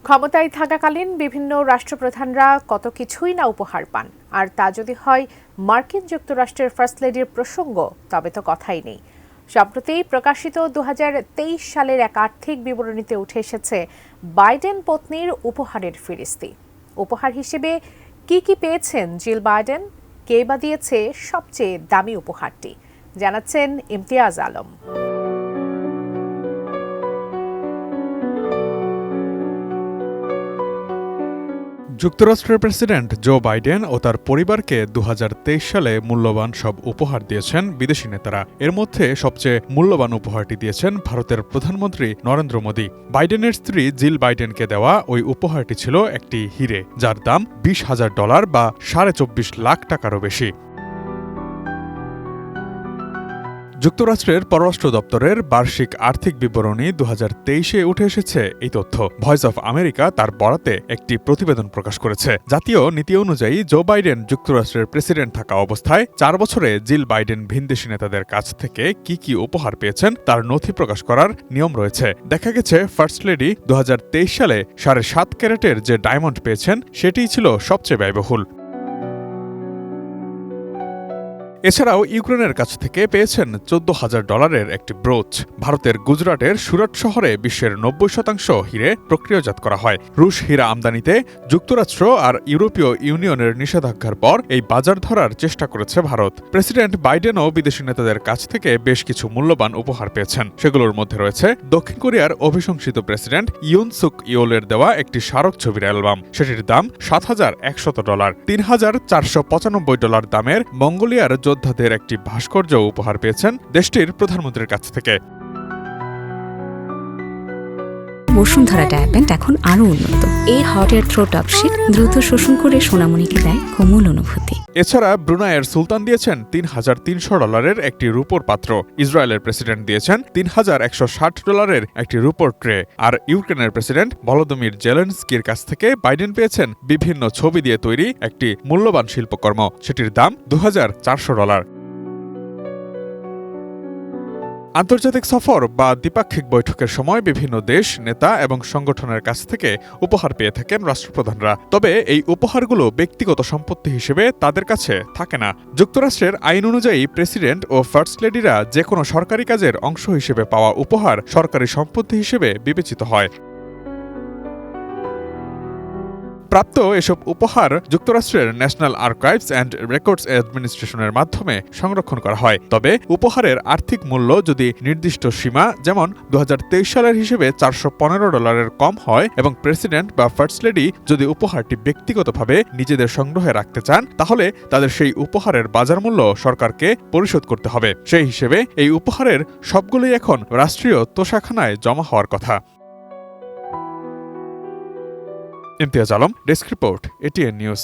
ক্ষমতায় থাকাকালীন বিভিন্ন রাষ্ট্রপ্রধানরা কত কিছুই না উপহার পান, আর তা যদি হয় মার্কিন যুক্তরাষ্ট্রের ফার্স্ট লেডির প্রসঙ্গ, তবে তো কথাই নেই। সম্প্রতি প্রকাশিত 2023 সালের এক আর্থিক বিবরণীতে উঠে এসেছে বাইডেন পত্নীর উপহারের ফিরিস্তি। উপহার হিসেবে কি পেয়েছেন জিল বাইডেন, কে বা দিয়েছে সবচেয়ে দামি উপহারটি, জানাচ্ছেন ইমতিয়াজ আলম। যুক্তরাষ্ট্রের প্রেসিডেন্ট জো বাইডেন ও তার পরিবারকে 2023 সালে মূল্যবান সব উপহার দিয়েছেন বিদেশি নেতারা। এর মধ্যে সবচেয়ে মূল্যবান উপহারটি দিয়েছেন ভারতের প্রধানমন্ত্রী নরেন্দ্র মোদী। বাইডেনের স্ত্রী জিল বাইডেনকে দেওয়া ওই উপহারটি ছিল একটি হিরে, যার দাম $20,000 বা 24.5 লাখ টাকারও বেশি। যুক্তরাষ্ট্রের পররাষ্ট্র দপ্তরের বার্ষিক আর্থিক বিবরণী 2023-এ উঠে এসেছে এই তথ্য। ভয়েস অফ আমেরিকা তার বরাতে একটি প্রতিবেদন প্রকাশ করেছে। জাতীয় নীতি অনুযায়ী জো বাইডেন যুক্তরাষ্ট্রের প্রেসিডেন্ট থাকা অবস্থায় 4 বছরে জিল বাইডেন ভিনদেশী নেতাদের কাছ থেকে কি উপহার পেয়েছেন তার নথি প্রকাশ করার নিয়ম রয়েছে। দেখা গেছে ফার্স্ট লেডি 2023 সালে 7.5 ক্যারেটের যে ডায়মন্ড পেয়েছেন সেটিই ছিল সবচেয়ে ব্যয়বহুল। এছাড়াও ইউক্রেনের কাছ থেকে পেয়েছেন $14,000 একটি ব্রোচ। ভারতের গুজরাটের সুরাট শহরে বিশ্বের 90% হিরে প্রক্রিয়াজাত করা হয়। রুশ হীরা আমদানিতে যুক্তরাষ্ট্র আর ইউরোপীয় ইউনিয়নের নিষেধাজ্ঞার পর এই বাজার ধরার চেষ্টা করেছে ভারত। প্রেসিডেন্ট বাইডেনও বিদেশি নেতাদের কাছ থেকে বেশ কিছু মূল্যবান উপহার পেয়েছেন। সেগুলোর মধ্যে রয়েছে দক্ষিণ কোরিয়ার অভিশংসিত প্রেসিডেন্ট ইউন সুক ইয়োলের দেওয়া একটি স্মারক ছবির অ্যালবাম। সেটির দাম $7,100। $3,495 দামের মঙ্গোলিয়ার যোদ্ধাদের একটি ভাস্কর্য উপহার পেয়েছেন দেশটির প্রধানমন্ত্রীর কাছ থেকে। বসুন্ধরা ডায়াপেন্ট এখন আরো উন্নত। এই hot air through top sheet দ্রুত শোষণ করে সোনামণিকে দেয় কোমল অনুভূতি। এছাড়া ব্রুনাইয়ের সুলতান দিয়েছেন $3,300 একটি রূপোর পাত্র। ইসরায়েলের প্রেসিডেন্ট দিয়েছেন $3,160 একটি রূপোর ট্রে। আর ইউক্রেনের প্রেসিডেন্ট ভলোদিমির জেলেনস্কির কাছ থেকে বাইডেন পেয়েছেন বিভিন্ন ছবি দিয়ে তৈরি একটি মূল্যবান শিল্পকর্ম। সেটির দাম $2,400। আন্তর্জাতিক সফর বা দ্বিপাক্ষিক বৈঠকের সময় বিভিন্ন দেশ, নেতা এবং সংগঠনের কাছ থেকে উপহার পেয়ে থাকেন রাষ্ট্রপ্রধানরা। তবে এই উপহারগুলো ব্যক্তিগত সম্পত্তি হিসেবে তাদের কাছে থাকে না। যুক্তরাষ্ট্রের আইন অনুযায়ী প্রেসিডেন্ট ও ফার্স্ট লেডিরা যে কোনো সরকারি কাজের অংশ হিসেবে পাওয়া উপহার সরকারি সম্পত্তি হিসেবে বিবেচিত হয়। প্রাপ্ত এসব উপহার যুক্তরাষ্ট্রের ন্যাশনাল আর্কাইভস অ্যান্ড রেকর্ডস অ্যাডমিনিস্ট্রেশনের মাধ্যমে সংরক্ষণ করা হয়। তবে উপহারের আর্থিক মূল্য যদি নির্দিষ্ট সীমা, যেমন 2023 সালের হিসেবে $415 কম হয় এবং প্রেসিডেন্ট বা ফার্স্ট লেডি যদি উপহারটি ব্যক্তিগতভাবে নিজেদের সংগ্রহে রাখতে চান, তাহলে তাদের সেই উপহারের বাজার মূল্য সরকারকে পরিশোধ করতে হবে। সেই হিসেবে এই উপহারের সবগুলোই এখন রাষ্ট্রীয় তোষাখানায় জমা হওয়ার কথা। Imtiaz Alam, desk report, ATN news.